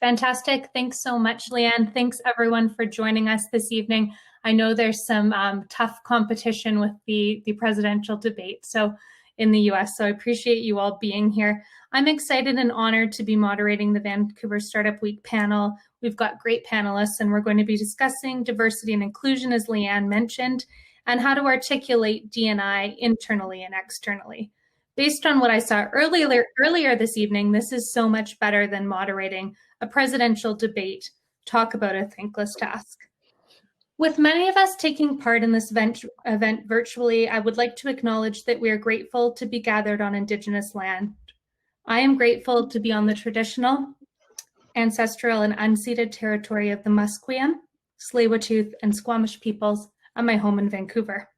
Fantastic. Thanks so much, Leanne. Thanks everyone for joining us this evening. I know there's some tough competition with the presidential debate in the US, so I appreciate you all being here. I'm excited and honored to be moderating the Vancouver Startup Week panel. We've got great panelists and we're going to be discussing diversity and inclusion, as Leanne mentioned, and how to articulate D&I internally and externally. Based on what I saw earlier this evening, this is so much better than moderating a presidential debate. Talk about a thankless task. With many of us taking part in this event virtually, I would like to acknowledge that we are grateful to be gathered on Indigenous land. I am grateful to be on the traditional, ancestral, and unceded territory of the Musqueam, Tsleil-Waututh, and Squamish peoples at my home in Vancouver.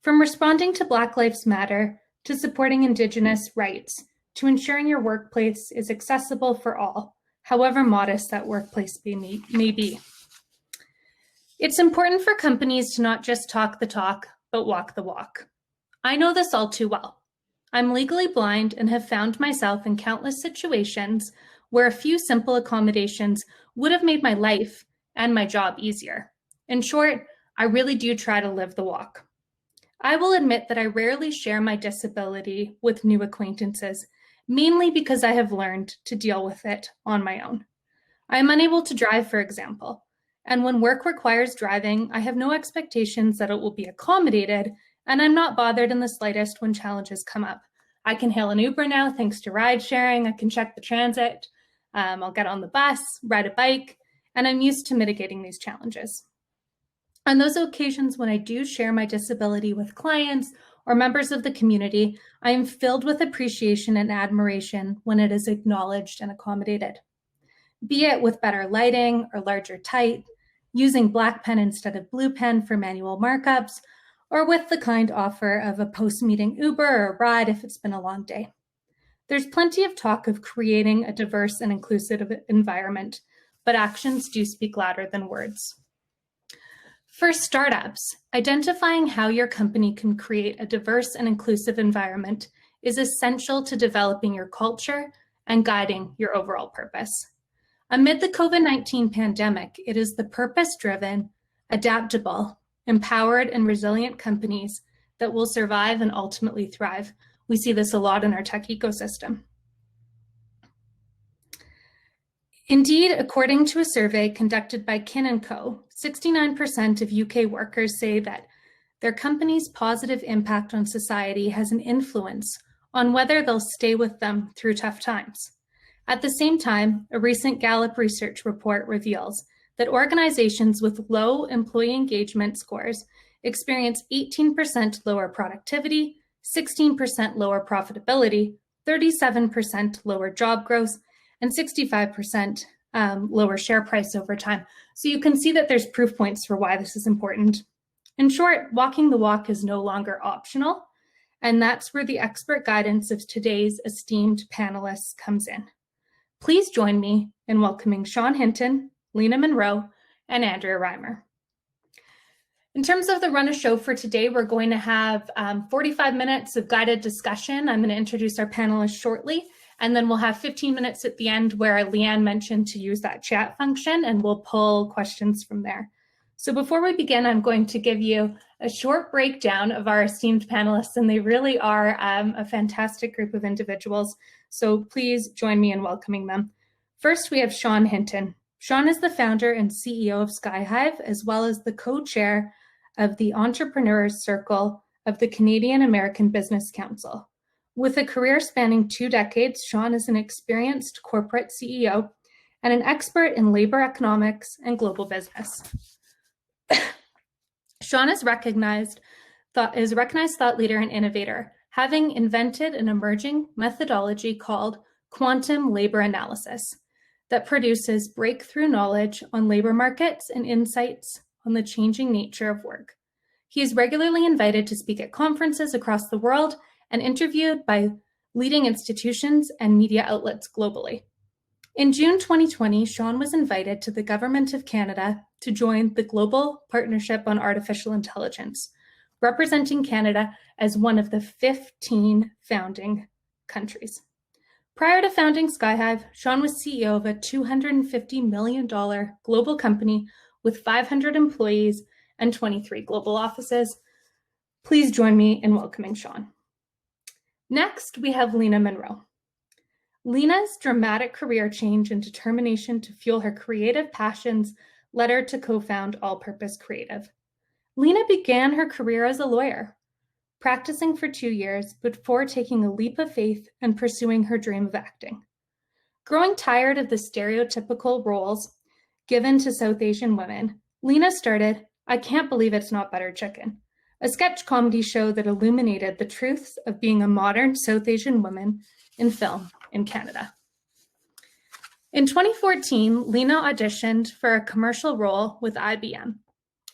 From responding to Black Lives Matter, to supporting Indigenous rights, to ensuring your workplace is accessible for all, however modest that workplace may be. It's important for companies to not just talk the talk, but walk the walk. I know this all too well. I'm legally blind and have found myself in countless situations where a few simple accommodations would have made my life and my job easier. In short, I really do try to live the walk. I will admit that I rarely share my disability with new acquaintances, mainly because I have learned to deal with it on my own. I am unable to drive, for example, and when work requires driving, I have no expectations that it will be accommodated, and I'm not bothered in the slightest when challenges come up. I can hail an Uber now thanks to ride sharing. I can check the transit. I'll get on the bus, ride a bike, and I'm used to mitigating these challenges. On those occasions when I do share my disability with clients or members of the community, I am filled with appreciation and admiration when it is acknowledged and accommodated. Be it with better lighting or larger type, using black pen instead of blue pen for manual markups, or with the kind offer of a post-meeting Uber or a ride if it's been a long day. There's plenty of talk of creating a diverse and inclusive environment, but actions do speak louder than words. For startups, identifying how your company can create a diverse and inclusive environment is essential to developing your culture and guiding your overall purpose. Amid the COVID-19 pandemic, it is the purpose-driven, adaptable, empowered, and resilient companies that will survive and ultimately thrive. We see this a lot in our tech ecosystem. Indeed, according to a survey conducted by Kin & Co., 69% of UK workers say that their company's positive impact on society has an influence on whether they'll stay with them through tough times. At the same time, a recent Gallup research report reveals that organizations with low employee engagement scores experience 18% lower productivity, 16% lower profitability, 37% lower job growth, and 65% lower share price over time. So you can see that there's proof points for why this is important. In short, walking the walk is no longer optional, and that's where the expert guidance of today's esteemed panelists comes in. Please join me in welcoming Sean Hinton, Leena Manro, and Andrea Reimer. In terms of the run of show for today, we're going to have 45 minutes of guided discussion. I'm going to introduce our panelists shortly, and then we'll have 15 minutes at the end where Leanne mentioned to use that chat function, and we'll pull questions from there. So before we begin, I'm going to give you a short breakdown of our esteemed panelists, and they really are a fantastic group of individuals. So please join me in welcoming them. First, we have Sean Hinton. Sean is the founder and CEO of SkyHive, as well as the co-chair of the Entrepreneurs Circle of the Canadian American Business Council. With a career spanning 2 decades, Sean is an experienced corporate CEO and an expert in labor economics and global business. Sean is a recognized thought leader and innovator, having invented an emerging methodology called quantum labor analysis that produces breakthrough knowledge on labor markets and insights on the changing nature of work. He is regularly invited to speak at conferences across the world and interviewed by leading institutions and media outlets globally. In June 2020, Sean was invited to the Government of Canada to join the Global Partnership on Artificial Intelligence, representing Canada as one of the 15 founding countries. Prior to founding SkyHive, Sean was CEO of a $250 million global company with 500 employees and 23 global offices. Please join me in welcoming Sean. Next, we have Leena Manro. Leena's dramatic career change and determination to fuel her creative passions led her to co-found All Purpose Creative. Leena began her career as a lawyer, practicing for 2 years before taking a leap of faith and pursuing her dream of acting. Growing tired of the stereotypical roles given to South Asian women, Leena started I Can't Believe It's Not Butter Chicken, a sketch comedy show that illuminated the truths of being a modern South Asian woman in film in Canada. In 2014, Leena auditioned for a commercial role with IBM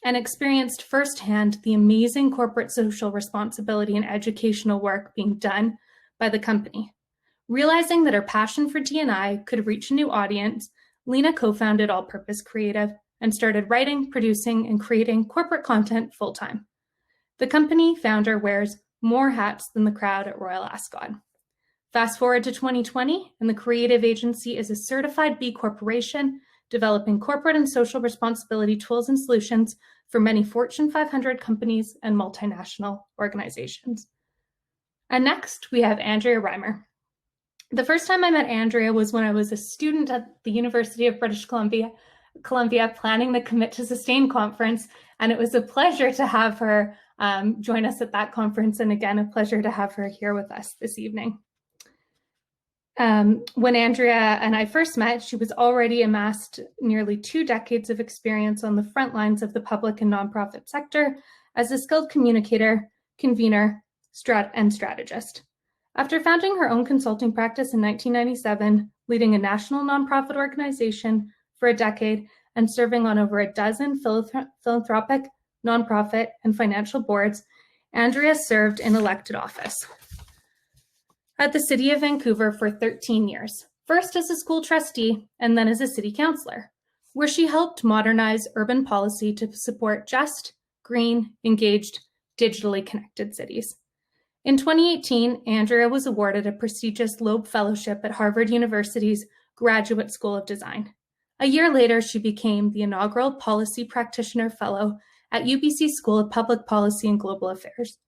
and experienced firsthand the amazing corporate social responsibility and educational work being done by the company. Realizing that her passion for D&I could reach a new audience, Leena co-founded All Purpose Creative and started writing, producing, and creating corporate content full-time. The company founder wears more hats than the crowd at Royal Ascot. Fast forward to 2020, and the creative agency is a certified B Corporation, developing corporate and social responsibility tools and solutions for many Fortune 500 companies and multinational organizations. And next, we have Andrea Reimer. The first time I met Andrea was when I was a student at the University of British Columbia planning the Commit to Sustain conference, and it was a pleasure to have her join us at that conference, and again, a pleasure to have her here with us this evening. When Andrea and I first met, she was already amassed nearly 2 decades of experience on the front lines of the public and nonprofit sector as a skilled communicator, convener, and strategist. After founding her own consulting practice in 1997, leading a national nonprofit organization for a decade, and serving on over a dozen philanthropic, nonprofit, and financial boards, Andrea served in elected office at the City of Vancouver for 13 years, first as a school trustee and then as a city councillor, where she helped modernize urban policy to support just, green, engaged, digitally connected cities. In 2018, Andrea was awarded a prestigious Loeb Fellowship at Harvard University's Graduate School of Design. A year later, she became the inaugural Policy Practitioner Fellow at UBC School of Public Policy and Global Affairs.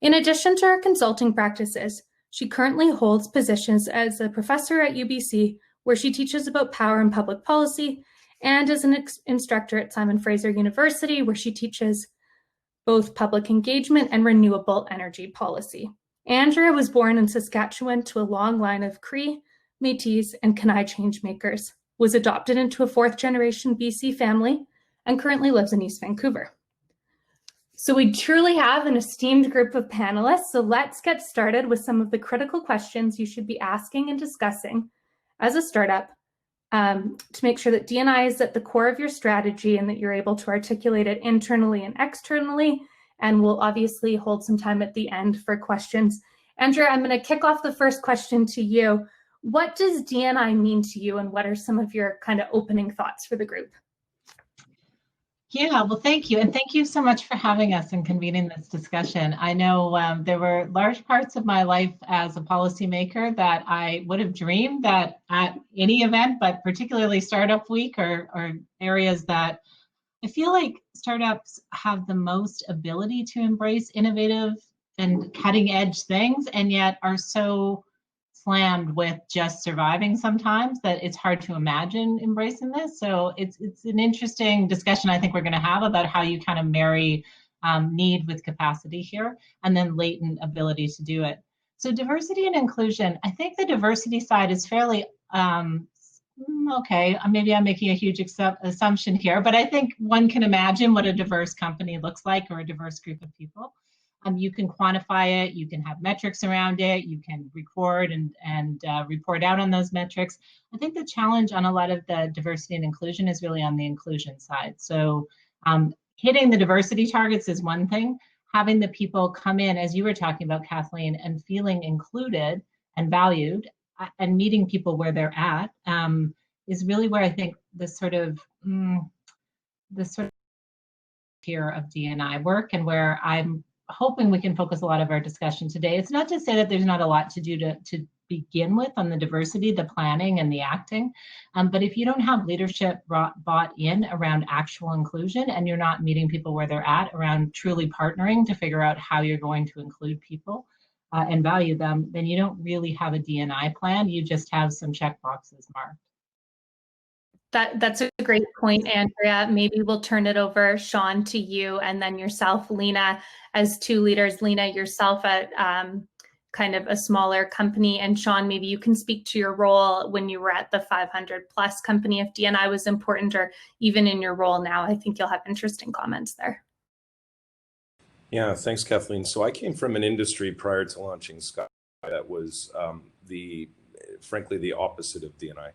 In addition to her consulting practices, she currently holds positions as a professor at UBC, where she teaches about power and public policy, and as an instructor at Simon Fraser University, where she teaches both public engagement and renewable energy policy. Andrea was born in Saskatchewan to a long line of Cree, Métis, and Kainai changemakers, was adopted into a 4th-generation BC family, and currently lives in East Vancouver. So we truly have an esteemed group of panelists, so let's get started with some of the critical questions you should be asking and discussing as a startup to make sure that D&I is at the core of your strategy and that you're able to articulate it internally and externally, and we'll obviously hold some time at the end for questions. Andrea, I'm going to kick off the first question to you. What does D&I mean to you, and what are some of your kind of opening thoughts for the group? Yeah, well, thank you. And thank you so much for having us and convening this discussion. I know there were large parts of my life as a policymaker that I would have dreamed that at any event, but particularly Startup Week or areas that I feel like startups have the most ability to embrace innovative and cutting edge things, and yet are so slammed with just surviving sometimes that it's hard to imagine embracing this. So it's an interesting discussion I think we're going to have about how you kind of marry need with capacity here, and then latent ability to do it. So diversity and inclusion, I think the diversity side is fairly, okay, maybe I'm making a huge assumption here, but I think one can imagine what a diverse company looks like, or a diverse group of people. You can quantify it, you can have metrics around it, you can record and report out on those metrics. I think the challenge on a lot of the diversity and inclusion is really on the inclusion side. So hitting the diversity targets is one thing. Having the people come in, as you were talking about, Kathleen, and feeling included and valued and meeting people where they're at is really where I think the sort of here of D&I work, and where I'm hoping we can focus a lot of our discussion today. It's not to say that there's not a lot to do to begin with on the diversity, the planning, and the acting. But if you don't have leadership bought in around actual inclusion, and you're not meeting people where they're at around truly partnering to figure out how you're going to include people and value them, then you don't really have a D&I plan. You just have some check boxes marked. That's a great point, Andrea. Maybe we'll turn it over, Sean, to you, and then yourself, Leena, as two leaders. Leena, yourself at kind of a smaller company, and Sean, maybe you can speak to your role when you were at the 500 plus company, if D&I was important, or even in your role now. I think you'll have interesting comments there. Yeah, thanks, Kathleen. So I came from an industry prior to launching SkyHive that was frankly the opposite of D&I.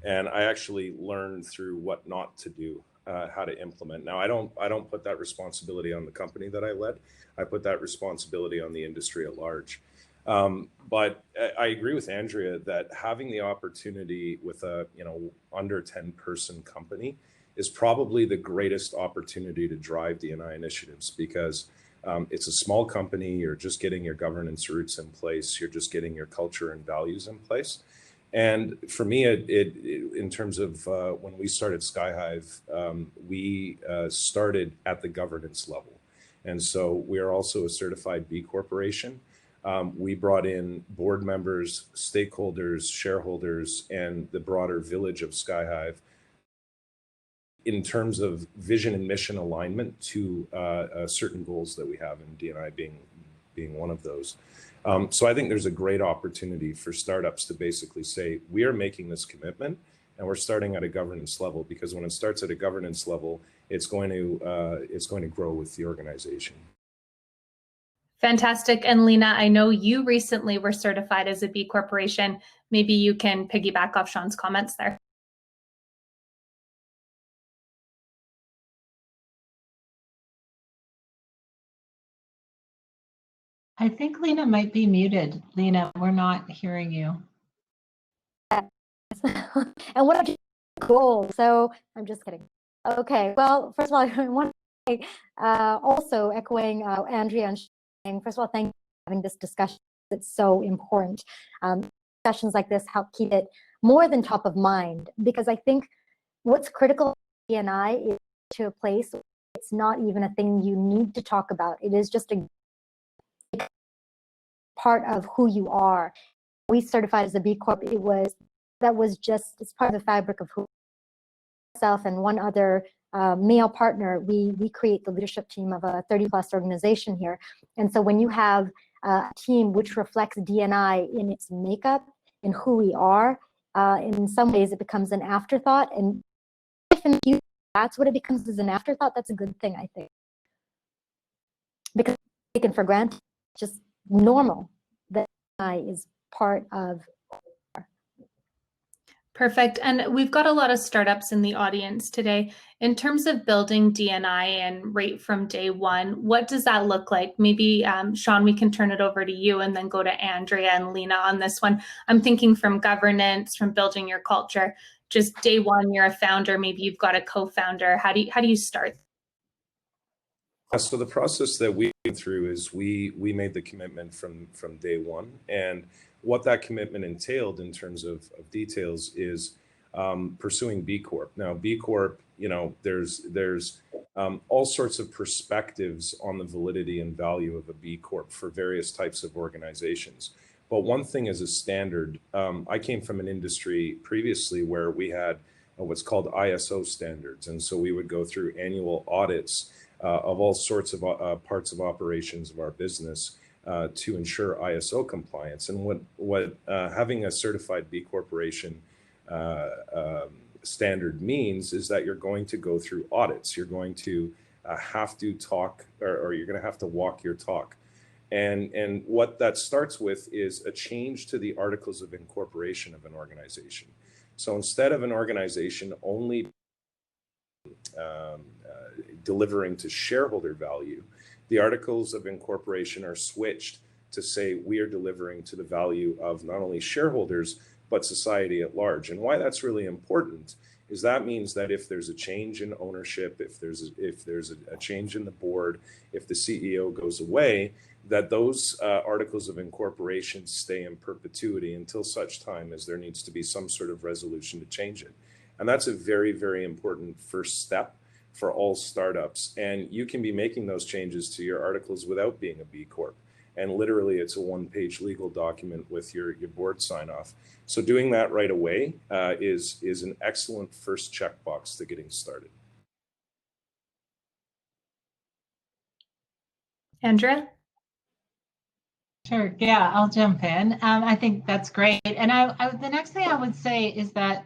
And I actually learned through what not to do, how to implement. Now, I don't put that responsibility on the company that I led. I put that responsibility on the industry at large. But I agree with Andrea that having the opportunity with a under 10-person company is probably the greatest opportunity to drive D&I initiatives, because it's a small company. You're just getting your governance roots in place. You're just getting your culture and values in place. And for me, in terms of when we started SkyHive, we started at the governance level. And so we are also a certified B Corporation. We brought in board members, stakeholders, shareholders, and the broader village of SkyHive in terms of vision and mission alignment to certain goals that we have, and D&I being one of those. So I think there's a great opportunity for startups to basically say, we are making this commitment and we're starting at a governance level, because when it starts at a governance level, it's going to grow with the organization. Fantastic. And Leena, I know you recently were certified as a B Corporation. Maybe you can piggyback off Sean's comments there. I think Leena might be muted. Leena, we're not hearing you. And what are your goals? So I'm just kidding. Okay, well, first of all, I want to say, also echoing Andrea and saying, first of all, thank you for having this discussion. It's so important. Discussions like this help keep it more than top of mind, because I think what's critical in D&I is to a place where it's not even a thing you need to talk about. It is just a part of who you are. We certified as a B Corp. It's part of the fabric of who myself and one other male partner. We create the leadership team of a 30+ organization here. And so when you have a team which reflects D&I in its makeup, in who we are, in some ways it becomes an afterthought. And if in the future that's what it becomes, as an afterthought, that's a good thing, I think. Because it's taken for granted, just normal that I is part of. Perfect. And we've got a lot of startups in the audience today. In terms of building D&I and right from day one, what does that look like? Maybe, Sean, we can turn it over to you and then go to Andrea and Leena on this one. I'm thinking from governance, from building your culture, just day one, you're a founder, maybe you've got a co-founder. How do you start? So the process that we went through is we made the commitment from day one, and what that commitment entailed in terms of details is pursuing B Corp. Now, B Corp, there's all sorts of perspectives on the validity and value of a B Corp for various types of organizations. But one thing is a standard. I came from an industry previously where we had what's called ISO standards, and so we would go through annual audits of all sorts of parts of operations of our business to ensure ISO compliance. And what having a certified B Corporation standard means is that you're going to go through audits. You're going to have to talk, or you're going to have to walk your talk. And what that starts with is a change to the articles of incorporation of an organization. So instead of an organization only delivering to shareholder value, the articles of incorporation are switched to say we are delivering to the value of not only shareholders, but society at large. And why that's really important is that means that if there's a change in ownership, if there's a change in the board, if the CEO goes away, that those articles of incorporation stay in perpetuity until such time as there needs to be some sort of resolution to change it. And that's a very, very important first step for all startups. And you can be making those changes to your articles without being a B Corp. And literally it's a one-page legal document with your board sign off. So doing that right away is an excellent first checkbox to getting started. Andrea? Sure. Yeah, I'll jump in. I think that's great. And the next thing I would say is that,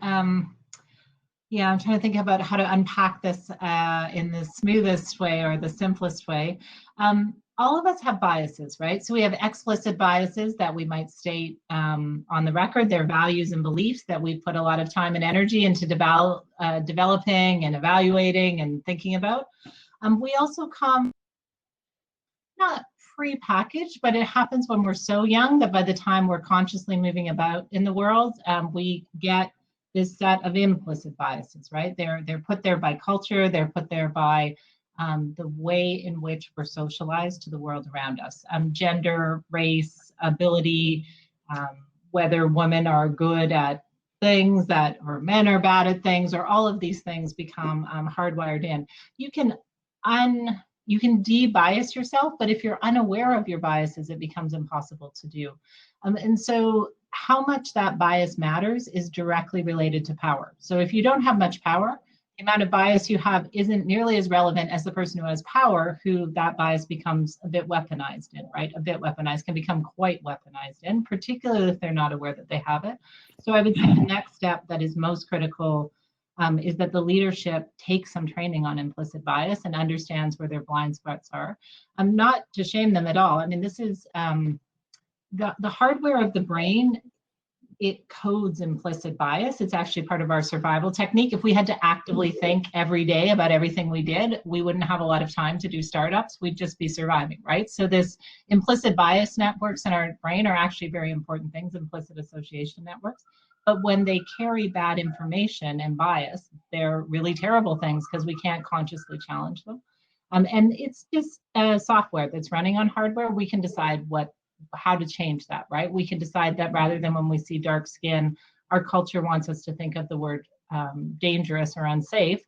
yeah, I'm trying to think about how to unpack this in the smoothest way or the simplest way. All of us have biases, right? So we have explicit biases that we might state on the record, their values and beliefs that we put a lot of time and energy into developing and evaluating and thinking about. We also come not pre-packaged, but it happens when we're so young that by the time we're consciously moving about in the world, we get this set of implicit biases, right? They're put there by culture, they're put there by the way in which we're socialized to the world around us. Gender, race, ability, whether women are good at things or men are bad at things, or all of these things become hardwired in. You can de-bias yourself, but if you're unaware of your biases, it becomes impossible to do. And so how much that bias matters is directly related to power. So if you don't have much power, the amount of bias you have isn't nearly as relevant as the person who has power, who that bias becomes a bit weaponized in, right? A bit weaponized can become quite weaponized in, particularly if they're not aware that they have it. So I would say the next step that is most critical is that the leadership takes some training on implicit bias and understands where their blind spots are. Not to shame them at all. I mean, this is the hardware of the brain. It codes implicit bias. It's actually part of our survival technique. If we had to actively think every day about everything we did, we wouldn't have a lot of time to do startups. We'd just be surviving, right? So this implicit bias networks in our brain are actually very important things, implicit association networks. But when they carry bad information and bias, they're really terrible things because we can't consciously challenge them. And it's just software that's running on hardware. We can decide how to change that, right? We can decide that rather than when we see dark skin, our culture wants us to think of the word dangerous or unsafe,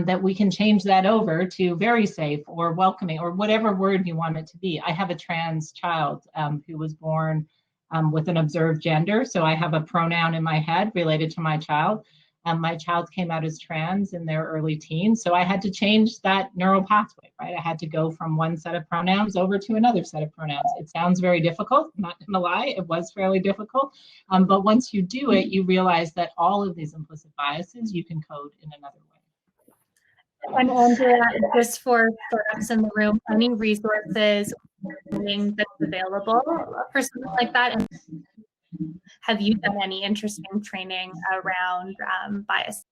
that we can change that over to very safe or welcoming or whatever word you want it to be. I have a trans child who was born with an observed gender. So I have a pronoun in my head related to my child. My child came out as trans in their early teens. So I had to change that neural pathway, right? I had to go from one set of pronouns over to another set of pronouns. It sounds very difficult, I'm not gonna lie, it was fairly difficult. But once you do it, you realize that all of these implicit biases you can code in another way. And Andrea, just for us in the room, any resources that's available for something like that? And have you done any interesting training around bias?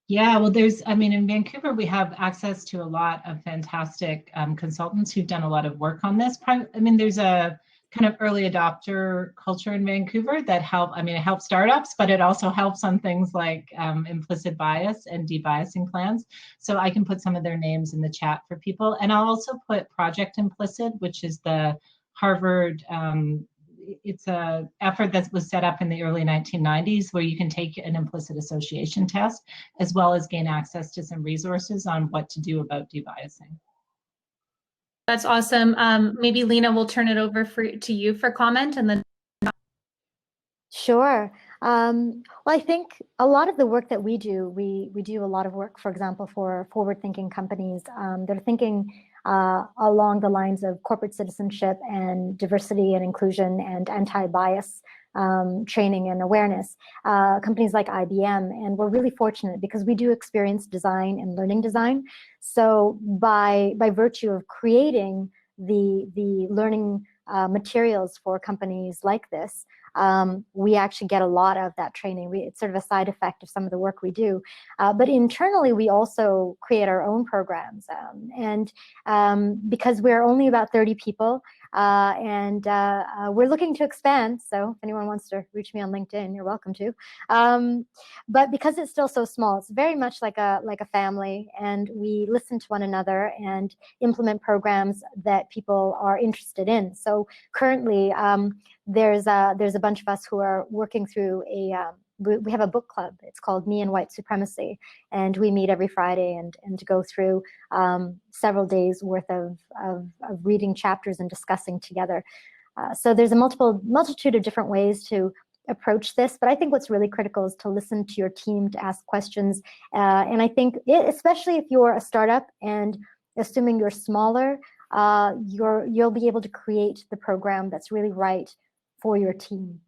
Yeah, well, in Vancouver, we have access to a lot of fantastic consultants who've done a lot of work on this. There's a kind of early adopter culture in Vancouver that it helps startups, but it also helps on things like implicit bias and debiasing plans. So I can put some of their names in the chat for people. And I'll also put Project Implicit, which is the Harvard, it's a effort that was set up in the early 1990s where you can take an implicit association test, as well as gain access to some resources on what to do about debiasing. That's awesome. Maybe Leena, will turn it over to you for comment and then. Sure. Well, I think a lot of the work that we do a lot of work, for example, for forward-thinking companies. They're thinking along the lines of corporate citizenship and diversity and inclusion and anti-bias training and awareness. Companies like IBM, and we're really fortunate because we do experience design and learning design. So by virtue of creating the learning materials for companies like this, we actually get a lot of that training. It's sort of a side effect of some of the work we do. But internally, we also create our own programs. Because we're only about 30 people, we're looking to expand. So if anyone wants to reach me on LinkedIn, you're welcome to. But because it's still so small, it's very much like a family, and we listen to one another and implement programs that people are interested in. So currently, there's a bunch of us who are working through we have a book club. It's called Me and White Supremacy, and we meet every Friday and go through several days worth of reading chapters and discussing together. So there's a multitude of different ways to approach this, but I think what's really critical is to listen to your team, to ask questions, and I think especially if you're a startup, and assuming you're smaller, you'll be able to create the program that's really right for your team.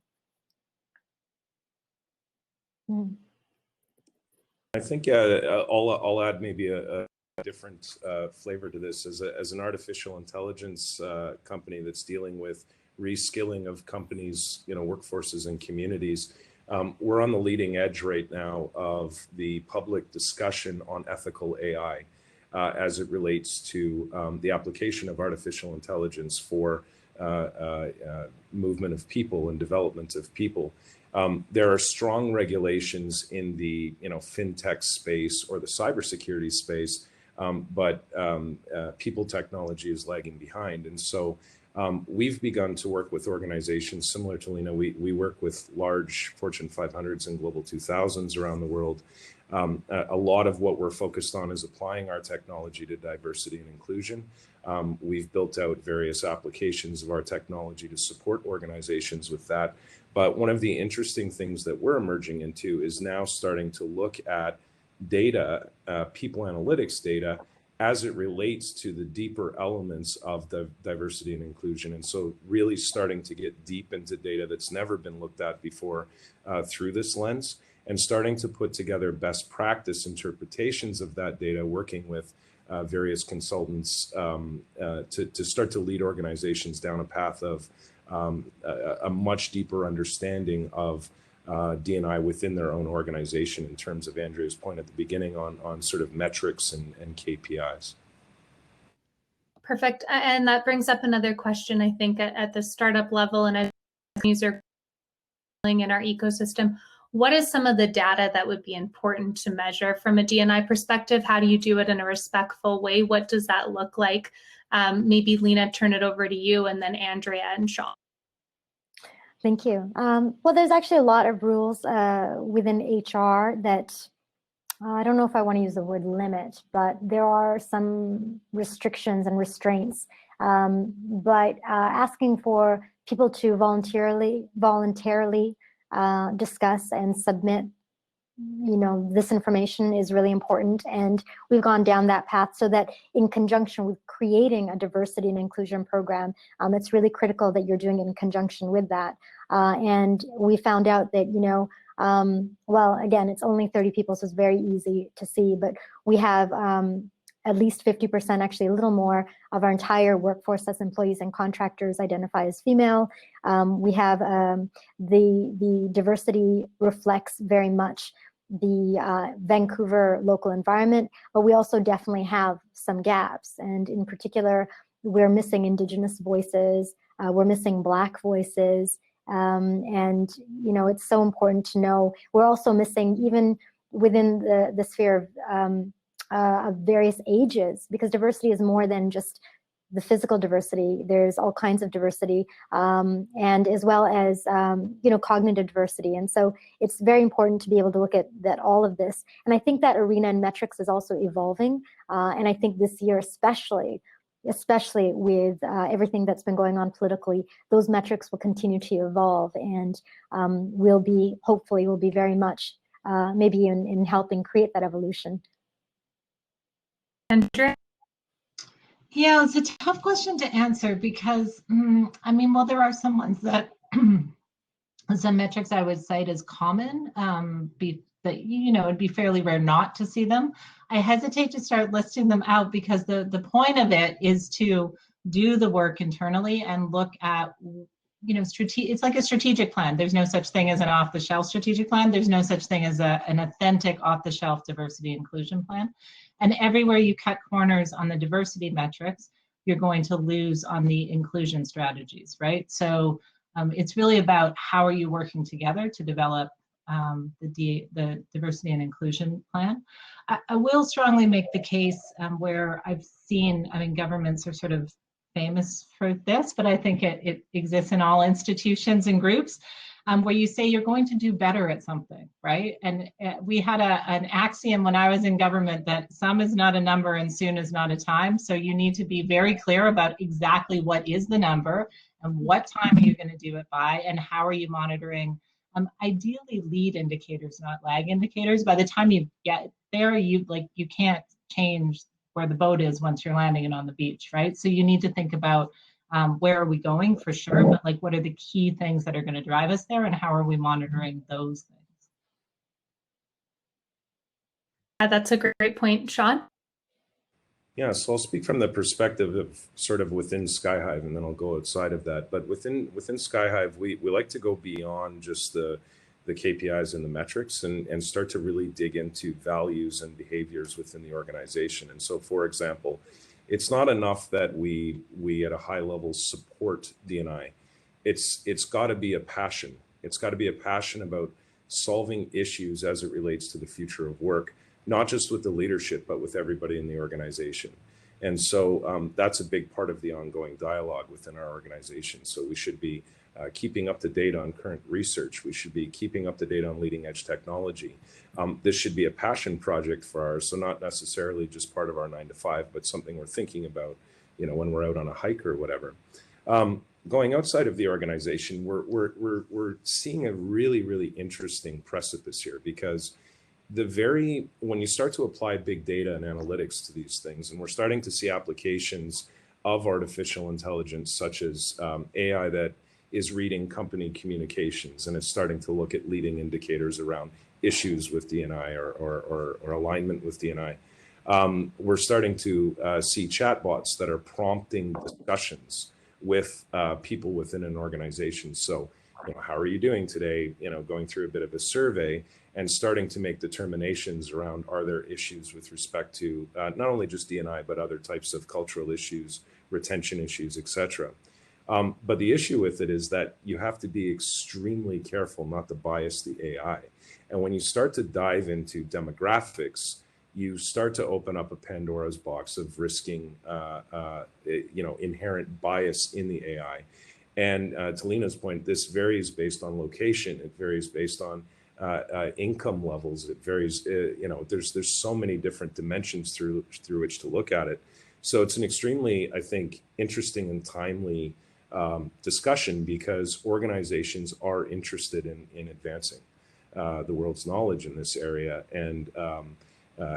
I think I'll add maybe a different flavor to this. As an artificial intelligence company that's dealing with reskilling of companies, workforces and communities, we're on the leading edge right now of the public discussion on ethical AI as it relates to the application of artificial intelligence for movement of people and development of people. There are strong regulations in the fintech space or the cybersecurity space, but people technology is lagging behind. And so we've begun to work with organizations similar to Leena. We work with large Fortune 500s and Global 2000s around the world. A lot of what we're focused on is applying our technology to diversity and inclusion. We've built out various applications of our technology to support organizations with that. But one of the interesting things that we're emerging into is now starting to look at data, people analytics data, as it relates to the deeper elements of the diversity and inclusion. And so really starting to get deep into data that's never been looked at before through this lens, and starting to put together best practice interpretations of that data, working with various consultants to start to lead organizations down a path of a much deeper understanding of D&I within their own organization, in terms of Andrea's point at the beginning on sort of metrics and KPIs. Perfect. And that brings up another question, I think, at the startup level and as companies are in our ecosystem. What is some of the data that would be important to measure from a D&I perspective? How do you do it in a respectful way? What does that look like? Maybe Leena, turn it over to you, and then Andrea and Sean. Thank you. Well, there's actually a lot of rules within HR that I don't know if I want to use the word limit, but there are some restrictions and restraints. But asking for people to voluntarily discuss and submit, this information is really important, and we've gone down that path so that in conjunction with creating a diversity and inclusion program, it's really critical that you're doing it in conjunction with that. And we found out that, well, again, it's only 30 people, so it's very easy to see, but we have at least 50%, actually a little more, of our entire workforce as employees and contractors identify as female. We have the diversity reflects very much the Vancouver local environment, but we also definitely have some gaps. And in particular, we're missing Indigenous voices, we're missing Black voices, and it's so important to know. We're also missing, even within the sphere of various ages, because diversity is more than just the physical diversity. There's all kinds of diversity, and as well as cognitive diversity. And so it's very important to be able to look at all of this. And I think that arena and metrics is also evolving. And I think this year, especially with everything that's been going on politically, those metrics will continue to evolve, and hopefully will be very much maybe in helping create that evolution. Andrea? Yeah, it's a tough question to answer because, well, there are some ones that, some metrics I would cite as common, but it'd be fairly rare not to see them. I hesitate to start listing them out because the point of it is to do the work internally and look at it's like a strategic plan. There's no such thing as an off-the-shelf strategic plan. There's no such thing as an authentic off-the-shelf diversity inclusion plan. And everywhere you cut corners on the diversity metrics, you're going to lose on the inclusion strategies, right? So it's really about how are you working together to develop the diversity and inclusion plan. I will strongly make the case where I've seen, governments are sort of famous for this, but I think it exists in all institutions and groups, where you say you're going to do better at something, right? And we had an axiom when I was in government that some is not a number and soon is not a time. So you need to be very clear about exactly what is the number and what time are you going to do it by and how are you monitoring. Ideally lead indicators, not lag indicators. By the time you get there, you can't change where the boat is once you're landing it on the beach, right? So you need to think about where are we going for sure, but like what are the key things that are going to drive us there and how are we monitoring those things? That's a great point, Sean. Yeah, so I'll speak from the perspective of sort of within SkyHive, and then I'll go outside of that. But within SkyHive, we like to go beyond just the KPIs and the metrics and start to really dig into values and behaviors within the organization. And so, for example, it's not enough that we at a high level support D&I. It's got to be a passion. It's got to be a passion about solving issues as it relates to the future of work, not just with the leadership, but with everybody in the organization. And so that's a big part of the ongoing dialogue within our organization. So we should be keeping up to date on current research. We should be keeping up to date on leading edge technology. This should be a passion project for ours. So not necessarily just part of our 9 to 5, but something we're thinking about, when we're out on a hike or whatever. Going outside of the organization, we're seeing a really, really interesting precipice here, because when you start to apply big data and analytics to these things, and we're starting to see applications of artificial intelligence, such as AI that is reading company communications, and it's starting to look at leading indicators around issues with D&I or alignment with D&I. We're starting to see chatbots that are prompting discussions with people within an organization. So, how are you doing today? Going through a bit of a survey and starting to make determinations around, are there issues with respect to not only just D&I, but other types of cultural issues, retention issues, etc. But the issue with it is that you have to be extremely careful not to bias the AI. And when you start to dive into demographics, you start to open up a Pandora's box of risking, inherent bias in the AI. And to Leena's point, this varies based on location. It varies based on income levels. It varies. There's so many different dimensions through which to look at it. So it's an extremely, I think, interesting and timely discussion, because organizations are interested in advancing the world's knowledge in this area, and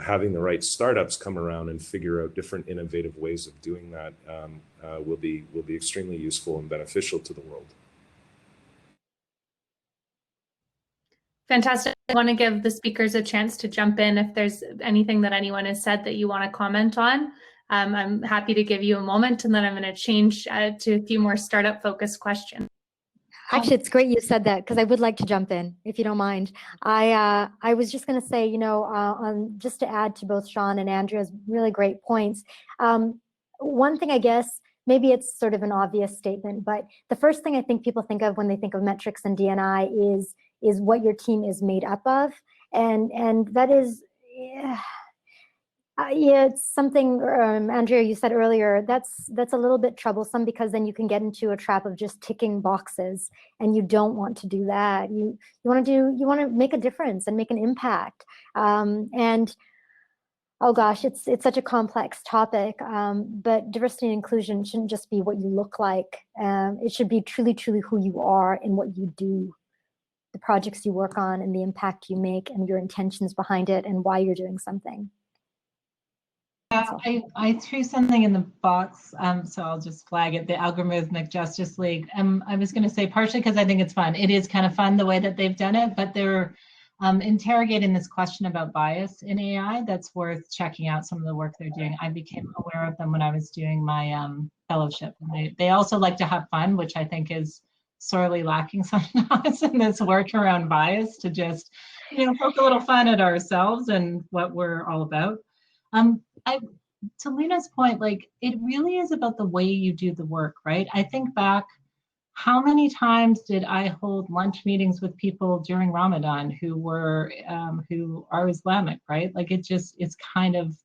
having the right startups come around and figure out different innovative ways of doing that will be extremely useful and beneficial to the world. Fantastic. I want to give the speakers a chance to jump in if there's anything that anyone has said that you want to comment on. I'm happy to give you a moment, and then I'm going to change to a few more startup focused questions. Actually, it's great you said that, because I would like to jump in, if you don't mind. I was just going to say, just to add to both Sean and Andrea's really great points. One thing, I guess, maybe it's sort of an obvious statement, but the first thing I think people think of when they think of metrics and D&I is what your team is made up of, and that is. Yeah, it's something, Andrea, you said earlier, that's a little bit troublesome, because then you can get into a trap of just ticking boxes, and you don't want to do that. You want to make a difference and make an impact. And oh gosh, it's such a complex topic, but diversity and inclusion shouldn't just be what you look like. It should be truly, truly who you are and what you do, the projects you work on and the impact you make and your intentions behind it and why you're doing something. I threw something in the box, so I'll just flag it, the Algorithmic Justice League. I was going to say, partially because I think it's fun. It is kind of fun the way that they've done it, but they're interrogating this question about bias in AI that's worth checking out some of the work they're doing. I became aware of them when I was doing my fellowship. And they also like to have fun, which I think is sorely lacking sometimes in this work around bias to just, poke a little fun at ourselves and what we're all about. To Leena's point, like, it really is about the way you do the work, right? I think back, how many times did I hold lunch meetings with people during Ramadan who are Islamic, right? Like, it's kind of,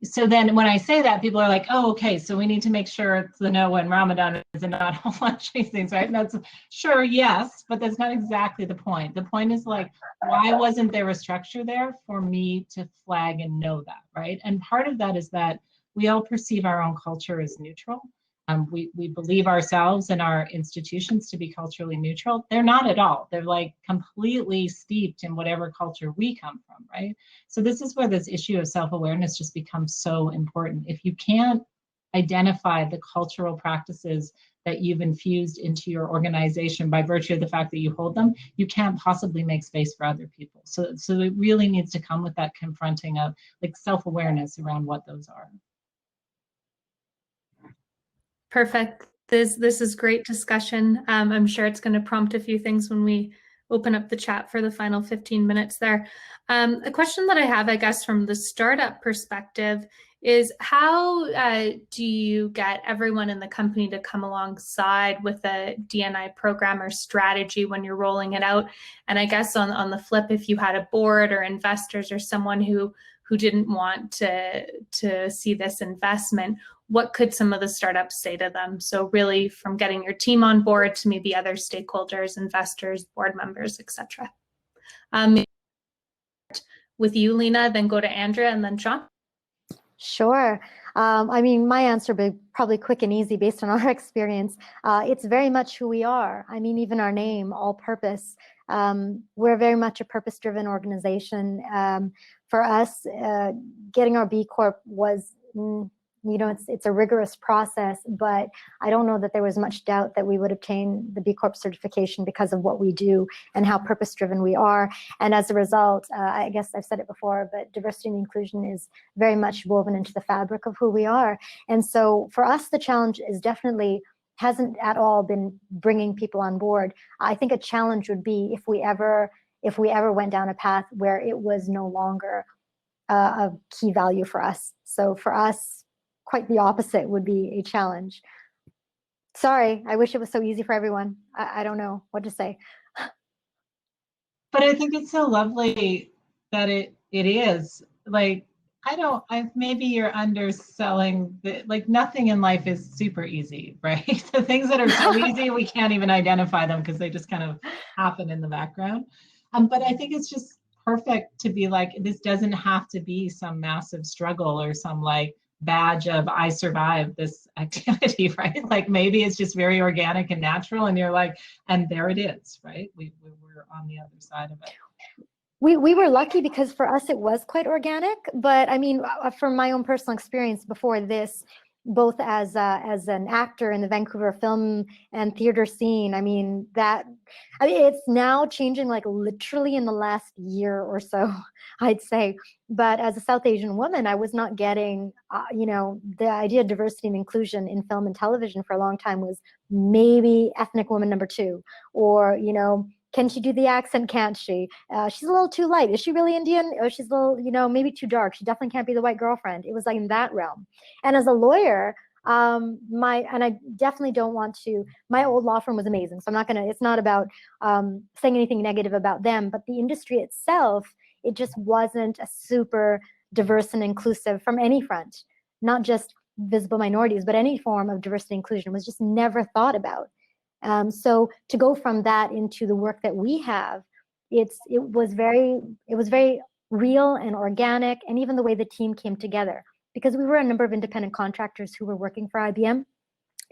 so then when I say that, people are like, oh, okay, so we need to make sure to know when Ramadan is and not hold lunch meetings, right? And that's sure, yes, but that's not exactly the point. The point is, like, why wasn't there a structure there for me to flag and know that, right? And part of that is that we all perceive our own culture as neutral. We believe ourselves and our institutions to be culturally neutral. They're not at all. They're like completely steeped in whatever culture we come from, right? So this is where this issue of self-awareness just becomes so important. If you can't identify the cultural practices that you've infused into your organization by virtue of the fact that you hold them, you can't possibly make space for other people. So it really needs to come with that confronting of, like, self-awareness around what those are. Perfect. This is great discussion. I'm sure it's going to prompt a few things when we open up the chat for the final 15 minutes there. A question that I have, I guess, from the startup perspective is, how do you get everyone in the company to come alongside with a D&I program or strategy when you're rolling it out? And I guess on the flip, if you had a board or investors or someone who didn't want to see this investment, what could some of the startups say to them? So really, from getting your team on board to maybe other stakeholders, investors, board members, etc. With you, Leena, then go to Andrea, and then Sean. Sure. I mean, my answer would be probably quick and easy based on our experience. It's very much who we are. I mean, even our name, All Purpose. We're very much a purpose-driven organization. For us, getting our B Corp was, it's a rigorous process, but I don't know that there was much doubt that we would obtain the B Corp certification because of what we do and how purpose-driven we are. And as a result, I guess I've said it before, but diversity and inclusion is very much woven into the fabric of who we are. And so for us, the challenge is definitely hasn't at all been bringing people on board. I think a challenge would be if we ever went down a path where it was no longer a key value for us. So for us, quite the opposite would be a challenge. Sorry, I wish it was so easy for everyone. I don't know what to say. But I think it's so lovely that it is. Like, maybe you're underselling like, nothing in life is super easy, right? The things that are so easy, we can't even identify them because they just kind of happen in the background. But I think it's just perfect to be like, this doesn't have to be some massive struggle or some like badge of I survived this activity, right? Like, maybe it's just very organic and natural, and you're like, and there it is, right? We're on the other side of it. We were lucky because for us it was quite organic, but I mean, from my own personal experience before this, both as an actor in the Vancouver film and theater scene, I mean, it's now changing, like, literally in the last year or so, I'd say. But as a South Asian woman, I was not getting, the idea of diversity and inclusion in film and television for a long time was maybe ethnic woman number 2, or, can she do the accent? Can't she? She's a little too light. Is she really Indian? Or she's a little, maybe too dark. She definitely can't be the white girlfriend. It was like in that realm. And as a lawyer, and I definitely don't want to, my old law firm was amazing. So it's not about saying anything negative about them, but the industry itself, it just wasn't a super diverse and inclusive from any front, not just visible minorities, but any form of diversity and inclusion was just never thought about. So to go from that into the work that we have, it was very real and organic, and even the way the team came together, because we were a number of independent contractors who were working for IBM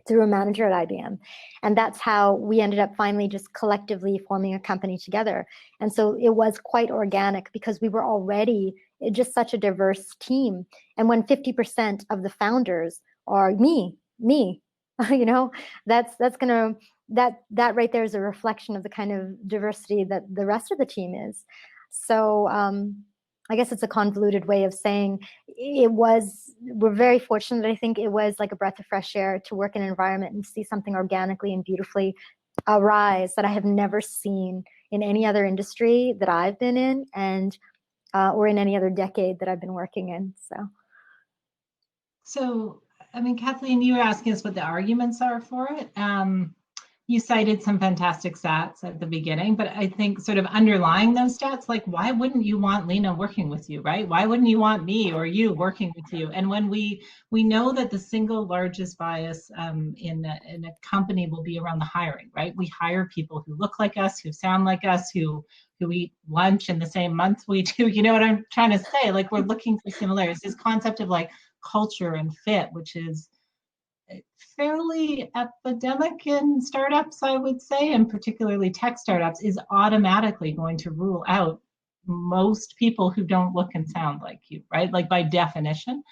through a manager at IBM. And that's how we ended up finally just collectively forming a company together. And so it was quite organic because we were already just such a diverse team. And when 50% of the founders are me, that right there is a reflection of the kind of diversity that the rest of the team is. So I guess it's a convoluted way of saying we're very fortunate. I think it was like a breath of fresh air to work in an environment and see something organically and beautifully a rise that I have never seen in any other industry that I've been in, and or in any other decade that I've been working in. So, I mean, Kathleen, you were asking us what the arguments are for it. You cited some fantastic stats at the beginning, but I think sort of underlying those stats, like, why wouldn't you want Leena working with you, right? Why wouldn't you want me or you working with you? And when we know that the single largest bias in a company will be around the hiring, right? We hire people who look like us, who sound like us, who eat lunch in the same month we do. You know what I'm trying to say? Like, we're looking for similarities. This concept of like culture and fit, which is fairly epidemic in startups, I would say, and particularly tech startups, is automatically going to rule out most people who don't look and sound like you, right? Like, by definition.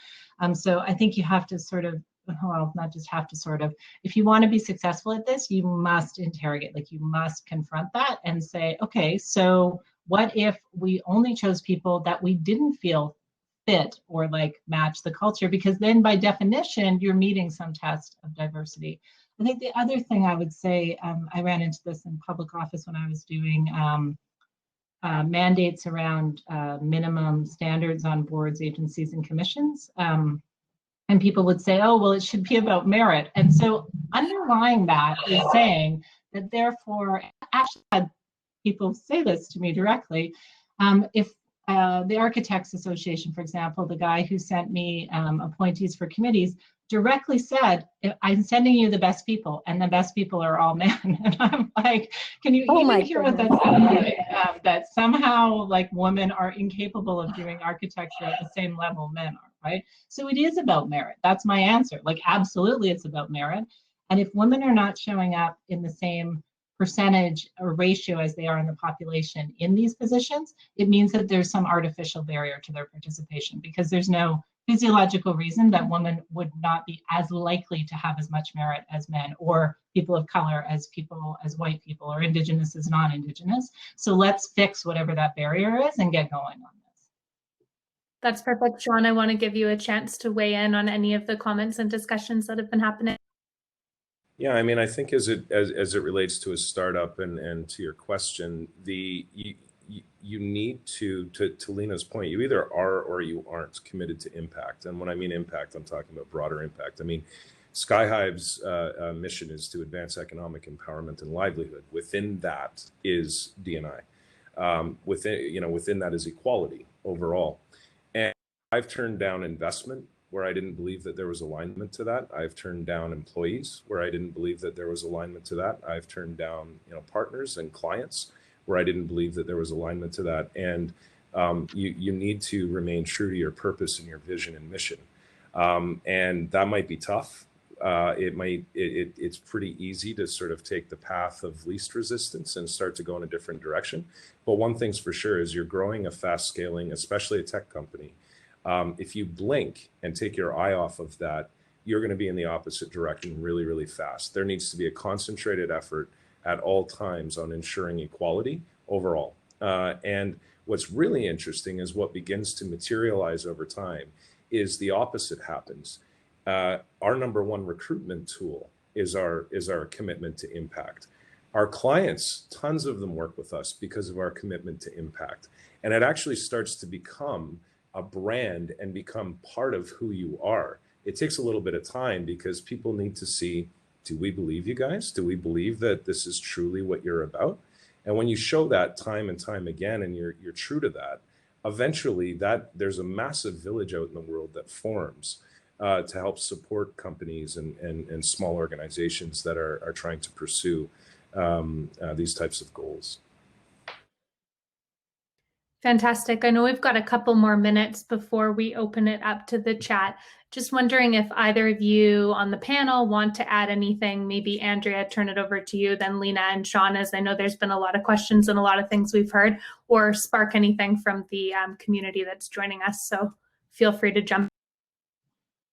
So I think you have to sort of, well, not just have to sort of, if you want to be successful at this, you must interrogate, like, you must confront that and say, okay, so what if we only chose people that we didn't feel fit or like match the culture? Because then by definition, you're meeting some test of diversity. I think the other thing I would say, I ran into this in public office when I was doing mandates around minimum standards on boards, agencies, and commissions. And people would say, oh, well, it should be about merit. And so underlying that is saying that therefore, actually had people say this to me directly, if the Architects Association, for example, the guy who sent me appointees for committees, directly said, I'm sending you the best people, and the best people are all men. And I'm like, can you even hear what that sounds like? That somehow, like, women are incapable of doing architecture at the same level men are, right? So it is about merit. That's my answer. Like, absolutely, it's about merit. And if women are not showing up in the same percentage or ratio as they are in the population in these positions, it means that there's some artificial barrier to their participation, because there's no physiological reason that women would not be as likely to have as much merit as men, or people of color as white people, or Indigenous as non-Indigenous. So let's fix whatever that barrier is and get going on this. That's perfect. Sean, I want to give you a chance to weigh in on any of the comments and discussions that have been happening. Yeah, I mean, I think as it relates to a startup and to your question, you need to Leena's point, you either are or you aren't committed to impact. And when I mean impact, I'm talking about broader impact. I mean, SkyHive's mission is to advance economic empowerment and livelihood. Within that is D&I. Within that is equality overall. And I've turned down investment where I didn't believe that there was alignment to that. I've turned down employees where I didn't believe that there was alignment to that. I've turned down, partners and clients where I didn't believe that there was alignment to that. And you need to remain true to your purpose and your vision and mission. And that might be tough. It's pretty easy to sort of take the path of least resistance and start to go in a different direction. But one thing's for sure is you're growing a fast scaling, especially a tech company. If you blink and take your eye off of that, you're going to be in the opposite direction really, really fast. There needs to be a concentrated effort at all times on ensuring equality overall. And what's really interesting is what begins to materialize over time is the opposite happens. Our number one recruitment tool is our commitment to impact. Our clients, tons of them work with us because of our commitment to impact. And it actually starts to become a brand and become part of who you are. It takes a little bit of time because people need to see, do we believe you guys? Do we believe that this is truly what you're about? And when you show that time and time again, and you're true to that, eventually there's a massive village out in the world that forms to help support companies and small organizations that are trying to pursue these types of goals. Fantastic. I know we've got a couple more minutes before we open it up to the chat. Just wondering if either of you on the panel want to add anything. Maybe Andrea, turn it over to you, then Leena and Sean, as I know there's been a lot of questions and a lot of things we've heard, or spark anything from the community that's joining us. So feel free to jump.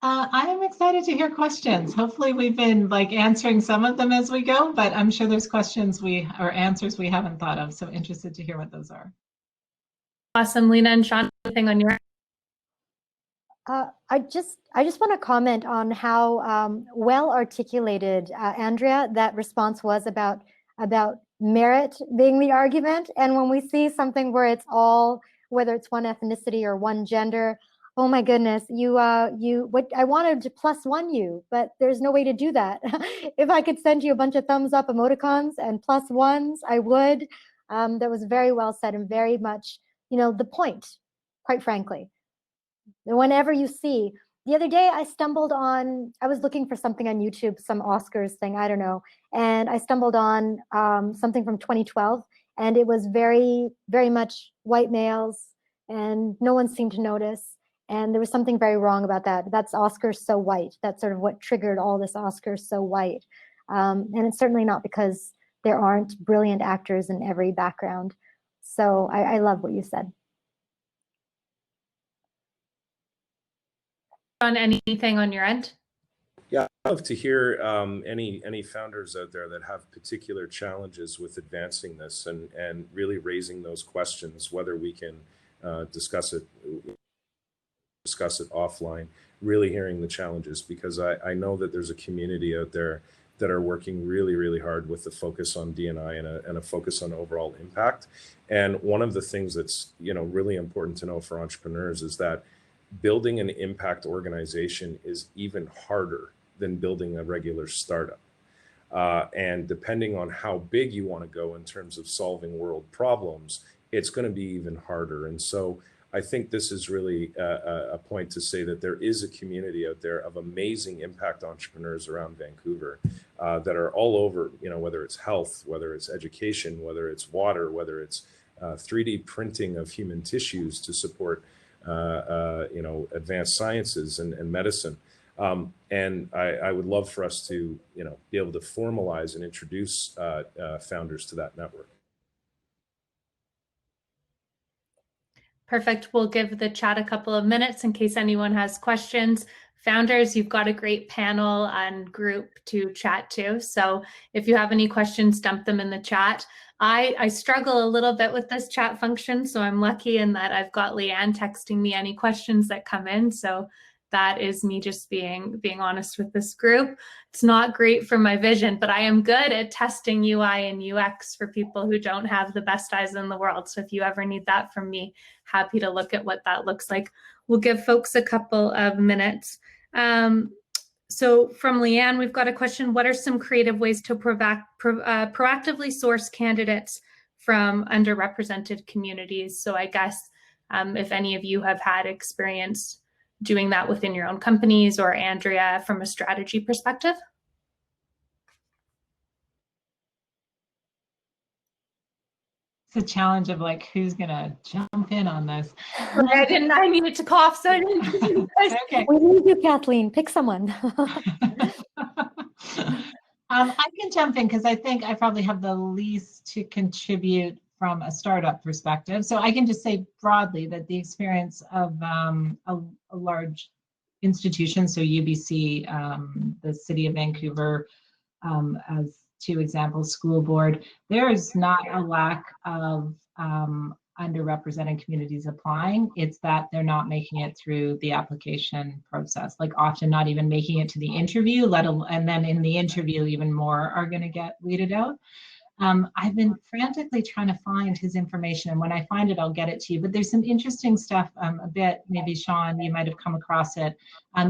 I am excited to hear questions. Hopefully we've been answering some of them as we go, but I'm sure there's questions or answers we haven't thought of. So interested to hear what those are. Awesome. Leena and Sean, anything on your I just want to comment on how well articulated, Andrea, that response was about about merit being the argument. And when we see something where it's all, whether it's one ethnicity or one gender, oh my goodness, what I wanted to +1 you, but there's no way to do that. If I could send you a bunch of thumbs up emoticons and +1s, I would. That was very well said and very much, the point, quite frankly. Whenever you see, the other day I was looking for something on YouTube, some Oscars thing, I don't know. And I stumbled on something from 2012, and it was very, very much white males, and no one seemed to notice. And there was something very wrong about that. That's Oscars so white. That's sort of what triggered all this Oscars so white. And it's certainly not because there aren't brilliant actors in every background. So I love what you said. On anything on your end? Yeah, I'd love to hear any founders out there that have particular challenges with advancing this and really raising those questions, whether we can discuss it offline, really hearing the challenges, because I know that there's a community out there that are working really, really hard with the focus on D&I and a focus on overall impact. And one of the things that's really important to know for entrepreneurs is that building an impact organization is even harder than building a regular startup. And depending on how big you want to go in terms of solving world problems, it's going to be even harder. And so I think this is really a point to say that there is a community out there of amazing impact entrepreneurs around Vancouver that are all over, whether it's health, whether it's education, whether it's water, whether it's 3D printing of human tissues to support advanced sciences and medicine. And I would love for us to, be able to formalize and introduce founders to that network. Perfect. We'll give the chat a couple of minutes in case anyone has questions. Founders, you've got a great panel and group to chat to. So if you have any questions, dump them in the chat. I struggle a little bit with this chat function, so I'm lucky in that I've got Leanne texting me any questions that come in. So that is me just being honest with this group. It's not great for my vision, but I am good at testing UI and UX for people who don't have the best eyes in the world. So if you ever need that from me, happy to look at what that looks like. We'll give folks a couple of minutes. So from Leanne, we've got a question. What are some creative ways to proactively source candidates from underrepresented communities? So I guess if any of you have had experience doing that within your own companies, or Andrea, from a strategy perspective? It's a challenge of who's gonna jump in on this. I needed to cough, so I didn't. Okay. We need you, Kathleen. Pick someone. I can jump in because I think I probably have the least to contribute from a startup perspective. So I can just say broadly that the experience of a large institution, so UBC, the City of Vancouver, as 2 examples, school board, there is not a lack of underrepresented communities applying. It's that they're not making it through the application process, often not even making it to the interview, and then in the interview, even more are going to get weeded out. I've been frantically trying to find his information, and when I find it, I'll get it to you. But there's some interesting stuff, a bit, maybe Sean, you might have come across it,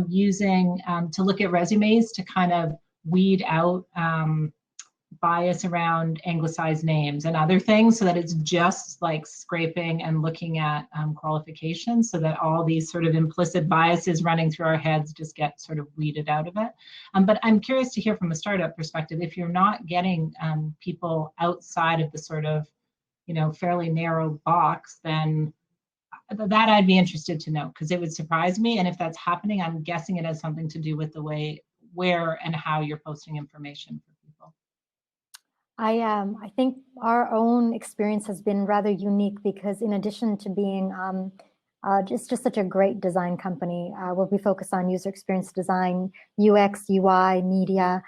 using to look at resumes to kind of weed out bias around anglicized names and other things, so that it's just scraping and looking at qualifications, so that all these sort of implicit biases running through our heads just get sort of weeded out of it. But I'm curious to hear from a startup perspective, if you're not getting people outside of the sort of, fairly narrow box, then that I'd be interested to know, because it would surprise me. And if that's happening, I'm guessing it has something to do with the way, where and how you're posting information for people. I think our own experience has been rather unique, because in addition to being just such a great design company where we focus on user experience design, UX, UI, media,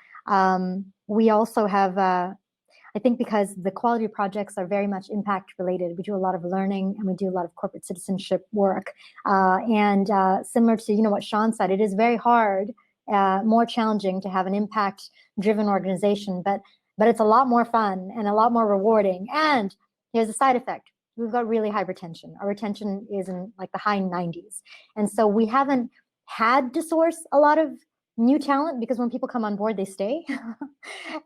we also have, I think because the quality projects are very much impact related, we do a lot of learning and we do a lot of corporate citizenship work. And similar to what Sean said, it is very hard, more challenging to have an impact driven organization. But but it's a lot more fun and a lot more rewarding. And here's a side effect. We've got really high retention. Our retention is in like the high 90s. And so we haven't had to source a lot of new talent because when people come on board, they stay.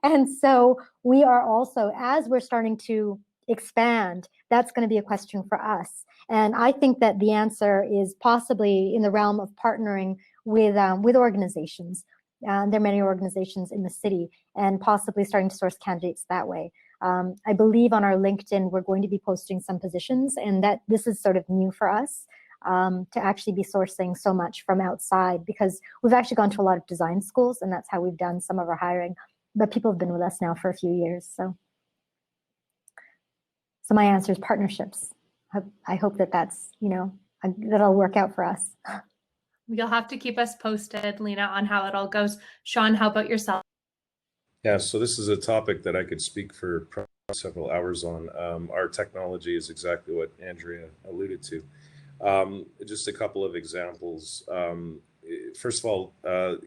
And so we are also, as we're starting to expand, that's going to be a question for us. And I think that the answer is possibly in the realm of partnering with organizations. There are many organizations in the city, and possibly starting to source candidates that way. I believe on our LinkedIn, we're going to be posting some positions, and that this is sort of new for us to actually be sourcing so much from outside, because we've actually gone to a lot of design schools, and that's how we've done some of our hiring. But people have been with us now for a few years. So my answer is partnerships. I hope that that's, that'll work out for us. You'll have to keep us posted, Leena, on how it all goes. Sean, how about yourself? Yeah, so this is a topic that I could speak for several hours on. Our technology is exactly what Andrea alluded to. Just a couple of examples. First of all,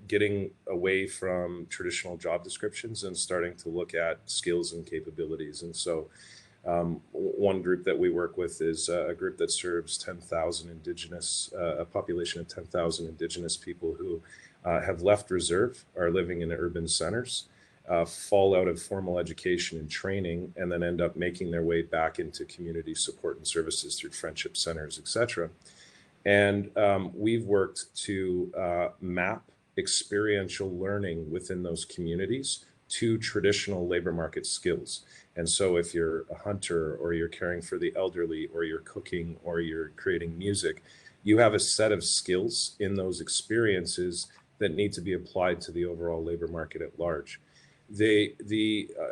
getting away from traditional job descriptions and starting to look at skills and capabilities. And so one group that we work with is a group that serves 10,000 Indigenous, a population of 10,000 Indigenous people who have left reserve, are living in urban centers, fall out of formal education and training, and then end up making their way back into community support and services through friendship centers, etc. And we've worked to map experiential learning within those communities to traditional labor market skills. And so if you're a hunter, or you're caring for the elderly, or you're cooking, or you're creating music, you have a set of skills in those experiences that need to be applied to the overall labor market at large.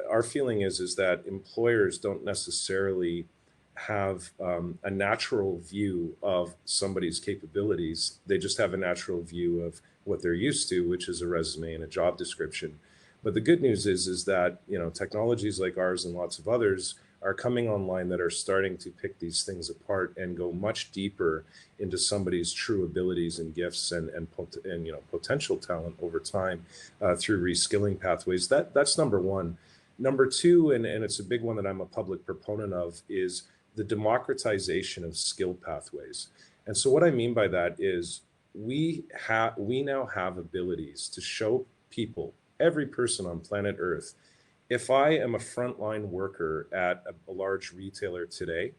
Our feeling is that employers don't necessarily have a natural view of somebody's capabilities. They just have a natural view of what they're used to, which is a resume and a job description. But the good news is that technologies like ours and lots of others are coming online that are starting to pick these things apart and go much deeper into somebody's true abilities and gifts and potential talent over time through reskilling pathways. That's number one. Number two, and it's a big one that I'm a public proponent of, is the democratization of skill pathways. And so what I mean by that is we now have abilities to show people, every person on planet Earth, if I am a frontline worker at a large retailer today,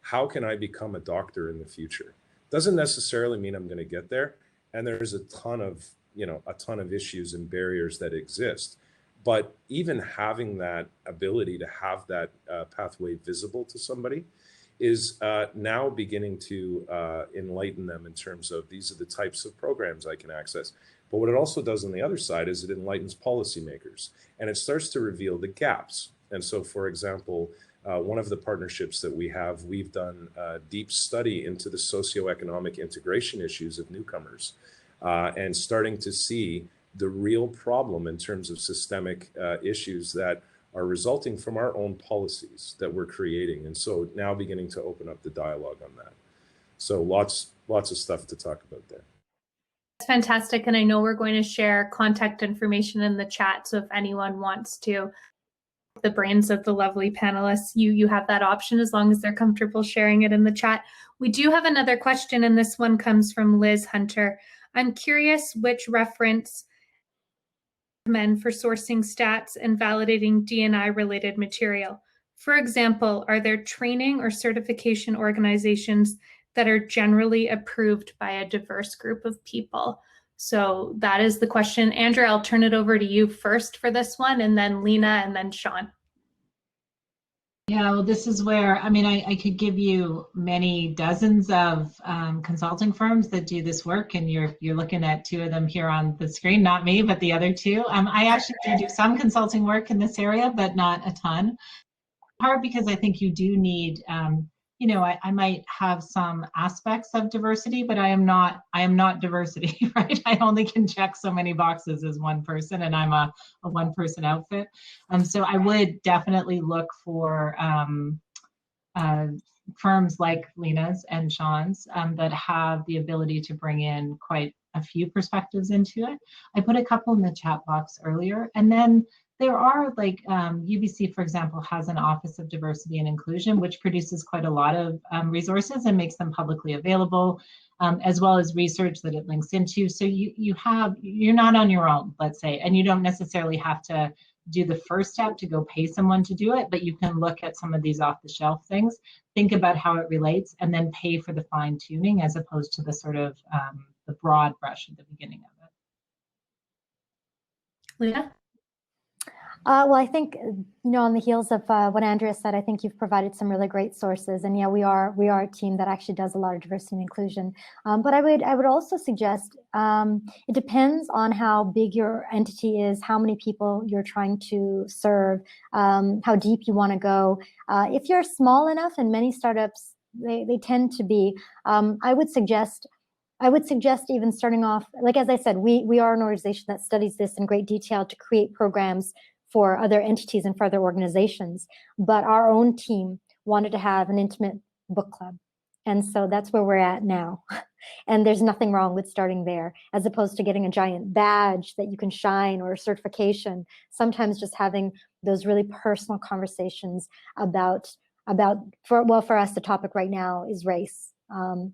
how can I become a doctor in the future? Doesn't necessarily mean I'm going to get there. And there's a ton of issues and barriers that exist. But even having that ability to have that pathway visible to somebody is now beginning to enlighten them in terms of these are the types of programs I can access. But what it also does on the other side is it enlightens policymakers, and it starts to reveal the gaps. And so, for example, one of the partnerships that we have, we've done a deep study into the socioeconomic integration issues of newcomers and starting to see the real problem in terms of systemic issues that are resulting from our own policies that we're creating. And so now beginning to open up the dialogue on that. So lots of stuff to talk about there. That's fantastic. And I know we're going to share contact information in the chat. So if anyone wants to, the brains of the lovely panelists, you have that option as long as they're comfortable sharing it in the chat. We do have another question, and this one comes from Liz Hunter. I'm curious which reference recommend for sourcing stats and validating D&I related material. For example, are there training or certification organizations that are generally approved by a diverse group of people? So that is the question. Andrea, I'll turn it over to you first for this one, and then Leena, and then Sean. Yeah, well, this is where, I could give you many dozens of consulting firms that do this work, and you're looking at two of them here on the screen, not me, but the other two. I actually do some consulting work in this area, but not a ton. Part because I think you do need, I might have some aspects of diversity, but I am not diversity, right? I only can check so many boxes as one person, and I'm a one-person outfit. So I would definitely look for firms like Leena's and Sean's that have the ability to bring in quite a few perspectives into it. I put a couple in the chat box earlier, and then there are like UBC, for example, has an Office of Diversity and Inclusion, which produces quite a lot of resources and makes them publicly available, as well as research that it links into. So you're not on your own, let's say, and you don't necessarily have to do the first step to go pay someone to do it, but you can look at some of these off-the-shelf things, think about how it relates, and then pay for the fine tuning as opposed to the sort of the broad brush at the beginning of it. Leena? Well, I think, on the heels of what Andrea said, I think you've provided some really great sources. And yeah, we are a team that actually does a lot of diversity and inclusion. But I would also suggest it depends on how big your entity is, how many people you're trying to serve, how deep you want to go. If you're small enough, and many startups, they tend to be, I would suggest even starting off, like as I said, we are an organization that studies this in great detail to create programs for other entities and for other organizations. But our own team wanted to have an intimate book club. And so that's where we're at now. And there's nothing wrong with starting there, as opposed to getting a giant badge that you can shine or a certification. Sometimes just having those really personal conversations about for us, the topic right now is race.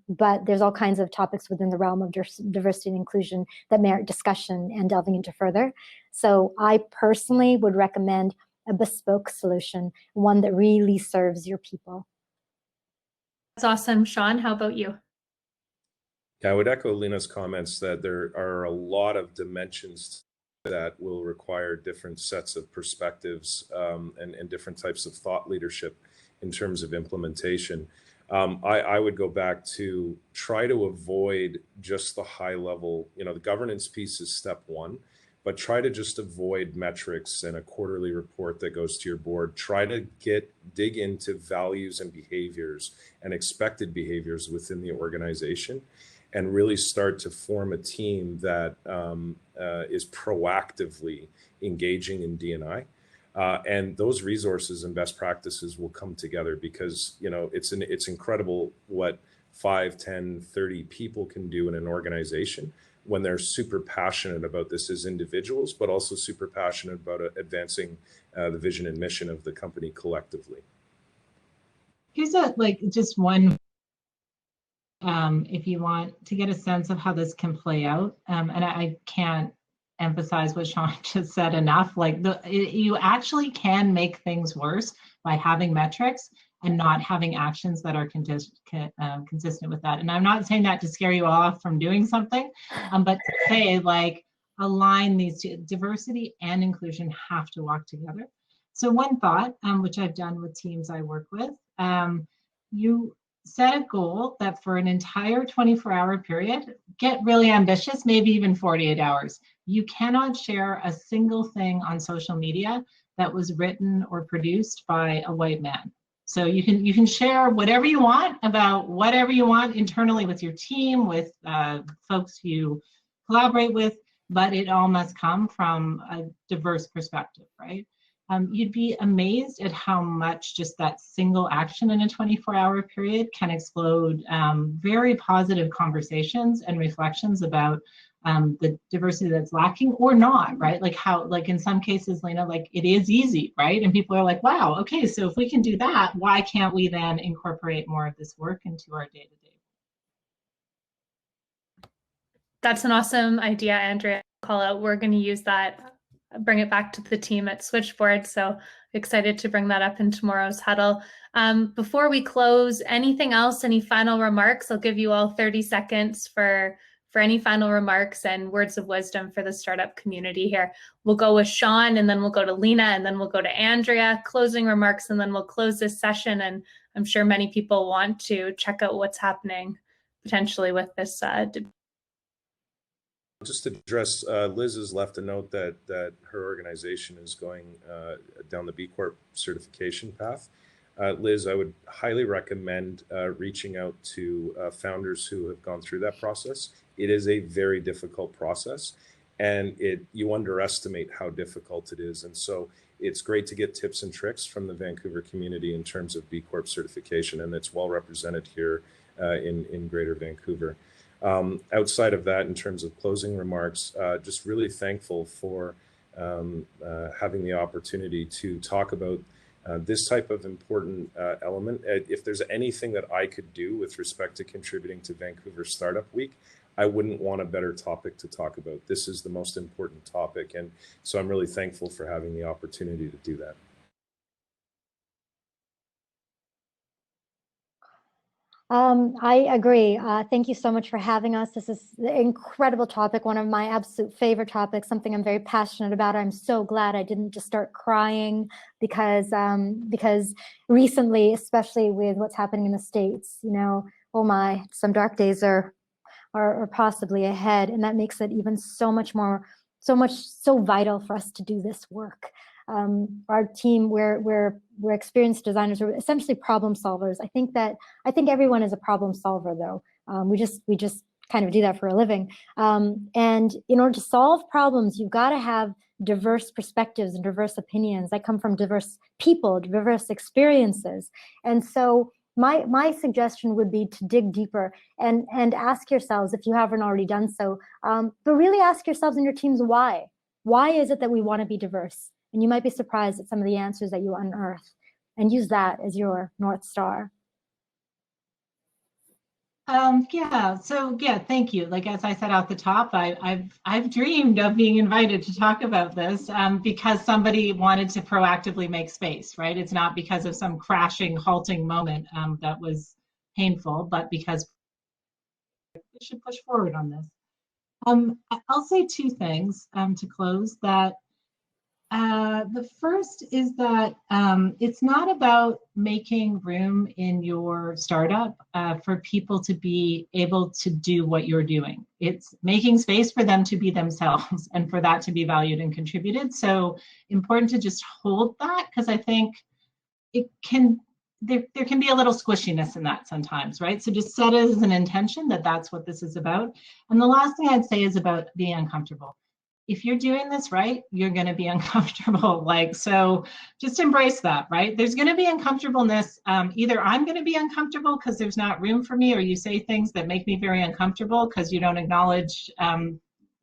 But there's all kinds of topics within the realm of diversity and inclusion that merit discussion and delving into further. So I personally would recommend a bespoke solution, one that really serves your people. That's awesome. Sean, how about you? Yeah, I would echo Leena's comments that there are a lot of dimensions that will require different sets of perspectives and different types of thought leadership in terms of implementation. I would go back to try to avoid just the high level, the governance piece is step one, but try to just avoid metrics and a quarterly report that goes to your board. Try to dig into values and behaviors and expected behaviors within the organization, and really start to form a team that is proactively engaging in D&I. And those resources and best practices will come together, because it's incredible what 5, 10, 30 people can do in an organization when they're super passionate about this as individuals, but also super passionate about advancing the vision and mission of the company collectively. Here's just one, if you want to get a sense of how this can play out, and I can't emphasize what Sean just said enough. You actually can make things worse by having metrics and not having actions that are consistent with that. And I'm not saying that to scare you off from doing something, but to say align these two. Diversity and inclusion have to walk together. So one thought, which I've done with teams I work with, you set a goal that for an entire 24-hour period, get really ambitious, maybe even 48 hours. You cannot share a single thing on social media that was written or produced by a white man. So you can share whatever you want about whatever you want internally with your team, with folks you collaborate with, but it all must come from a diverse perspective, right? You'd be amazed at how much just that single action in a 24-hour period can explode very positive conversations and reflections about the diversity that's lacking or not, right? Like in some cases, Leena, it is easy, right? And people are like, wow, okay, so if we can do that, why can't we then incorporate more of this work into our day-to-day? That's an awesome idea, Andrea. Call out. We're going to use that, bring it back to the team at Switchboard. So excited to bring that up in tomorrow's huddle. Before we close, anything else, any final remarks? I'll give you all 30 seconds for any final remarks and words of wisdom for the startup community here. We'll go with Sean, and then we'll go to Leena, and then we'll go to Andrea, closing remarks, and then we'll close this session. And I'm sure many people want to check out what's happening potentially with this debate. Just to address, Liz has left a note that her organization is going down the B Corp certification path. Liz, I would highly recommend reaching out to founders who have gone through that process. It is a very difficult process, and you underestimate how difficult it is. And so it's great to get tips and tricks from the Vancouver community in terms of B Corp certification, and it's well represented here in Greater Vancouver. Outside of that, in terms of closing remarks, just really thankful for having the opportunity to talk about this type of important element. If there's anything that I could do with respect to contributing to Vancouver Startup Week, I wouldn't want a better topic to talk about. This is the most important topic, and so I'm really thankful for having the opportunity to do that. I agree. Thank you so much for having us. This is an incredible topic, one of my absolute favorite topics, something I'm very passionate about. I'm so glad I didn't just start crying because recently, especially with what's happening in the States, you know, oh my, some dark days are possibly ahead, and that makes it even so vital for us to do this work. Our team, we're experienced designers, we're essentially problem solvers. I think everyone is a problem solver, though. We just kind of do that for a living. And in order to solve problems, you've got to have diverse perspectives and diverse opinions that come from diverse people, diverse experiences. And so my suggestion would be to dig deeper and ask yourselves, if you haven't already done so, but really ask yourselves and your teams why. Why is it that we want to be diverse? And you might be surprised at some of the answers that you unearth, and use that as your North Star. Thank you. Like, as I said at the top, I've dreamed of being invited to talk about this because somebody wanted to proactively make space, right? It's not because of some crashing, halting moment that was painful, but because we should push forward on this. I'll say two things to close. That the first is that it's not about making room in your startup for people to be able to do what you're doing. It's making space for them to be themselves and for that to be valued and contributed. So important to just hold that, because I think it can, there can be a little squishiness in that sometimes, right? So just set it as an intention that that's what this is about. And the last thing I'd say is about being uncomfortable. If you're doing this right, you're going to be uncomfortable. So just embrace that, right? There's going to be uncomfortableness. Either I'm going to be uncomfortable because there's not room for me, or you say things that make me very uncomfortable because you don't acknowledge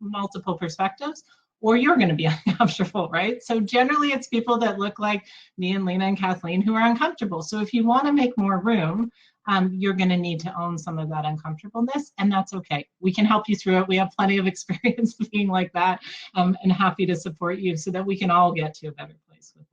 multiple perspectives, or you're going to be uncomfortable, right? So generally it's people that look like me and Leena and Kathleen who are uncomfortable. So if you want to make more room, you're going to need to own some of that uncomfortableness, and that's okay. We can help you through it. We have plenty of experience being like that, and happy to support you so that we can all get to a better place with